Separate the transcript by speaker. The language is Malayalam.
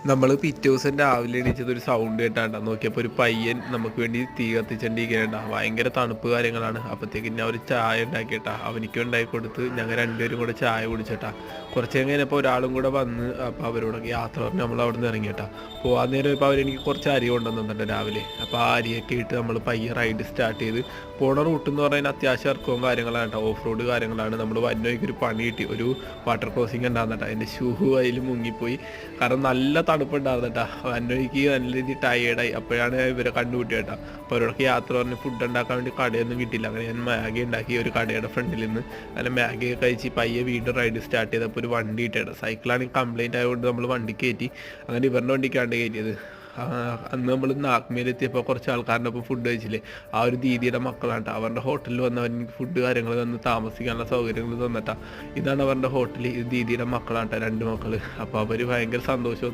Speaker 1: നമ്മൾ പിറ്റേ ദിവസം രാവിലെ എണീച്ചത് ഒരു സൗണ്ട് കേട്ടാണ്ട നോക്കിയപ്പോൾ ഒരു പയ്യൻ നമുക്ക് വേണ്ടി തീ കത്തിച്ചോണ്ടിരിക്കണേണ്ട. ഭയങ്കര തണുപ്പ് കാര്യങ്ങളാണ്. അപ്പോഴത്തേക്ക് ഞാൻ ഒരു ചായ ഉണ്ടാക്കിയിട്ടാ അവനിക്കും ഉണ്ടാക്കി കൊടുത്ത് ഞങ്ങൾ രണ്ടുപേരും കൂടെ ചായ കുടിച്ചിട്ടാ. കുറച്ച് കഴിഞ്ഞപ്പോൾ ഒരാളും കൂടെ വന്ന് അപ്പോൾ അവരോടൊക്കെ യാത്ര പറഞ്ഞ് നമ്മൾ അവിടെ നിന്ന് ഇറങ്ങിയിട്ടാ. പോകാൻ നേരം ഇപ്പോൾ അവരെനിക്ക് കുറച്ച് അരി കൊണ്ടുവന്നു തന്നിട്ടുണ്ട് രാവിലെ. അപ്പോൾ ആ അരിയൊക്കെ ഇട്ട് നമ്മൾ പയ്യെ റൈഡ് സ്റ്റാർട്ട് ചെയ്ത് പോണ റൂട്ട് എന്ന് പറഞ്ഞാൽ അത്യാവശ്യം ഇറക്കവും കാര്യങ്ങളാണ് കേട്ടോ. ഓഫ് റോഡ് കാര്യങ്ങളാണ്. നമ്മൾ വന്നോയ്ക്ക് ഒരു പണി കിട്ടി. ഒരു വാട്ടർ ക്രോസിങ് ഉണ്ടാകുന്നട്ടാ. എൻ്റെ ഷൂ അതിൽ മുങ്ങിപ്പോയി. കാരണം നല്ല തണുപ്പുണ്ടായിരുന്നു കേട്ടോ. വന്നോയ്ക്ക് നല്ല രീതിയിൽ ടയേർഡായി. അപ്പോഴാണ് ഇവരെ കണ്ടുപിട്ടിയ കേട്ടോ. അപ്പോൾ അവരോടൊക്കെ യാത്ര പറഞ്ഞ് ഫുഡ് ഉണ്ടാക്കാൻ വേണ്ടി കടയൊന്നും കിട്ടില്ല. അങ്ങനെ ഞാൻ മാഗി ഉണ്ടാക്കി ഒരു കടയുടെ ഫ്രണ്ടിൽ നിന്ന്. അങ്ങനെ മാഗിയൊക്കെ കഴിച്ച് പയ്യെ വീണ്ടും റൈഡ് സ്റ്റാർട്ട് ചെയ്തപ്പോൾ ഒരു വണ്ടി കിട്ടിയത്. സൈക്കിളാണെങ്കിൽ കംപ്ലൈൻറ്റ് ആയതുകൊണ്ട് നമ്മൾ വണ്ടി കയറ്റി. അങ്ങനെ ഇവരുടെ വണ്ടിക്കാണ്ട് കയറ്റിയത്. അന്ന് നമ്മൾ നാഗ്മയിലെത്തിയപ്പോൾ കുറച്ച് ആൾക്കാരുടെ ഒപ്പം ഫുഡ് കഴിച്ചില്ലേ, ആ ഒരു ദീദിയുടെ മക്കളാണ്. അവരുടെ ഹോട്ടലിൽ വന്ന് അവർക്ക് ഫുഡ് കാര്യങ്ങൾ തന്ന് താമസിക്കാനുള്ള സൗകര്യങ്ങൾ തന്നിട്ടാ. ഇതാണ് അവരുടെ ഹോട്ടൽ. ഇത് ദീദിയുടെ മക്കളാണ്, രണ്ട് മക്കൾ. അപ്പോൾ അവർ ഭയങ്കര സന്തോഷമൊന്നും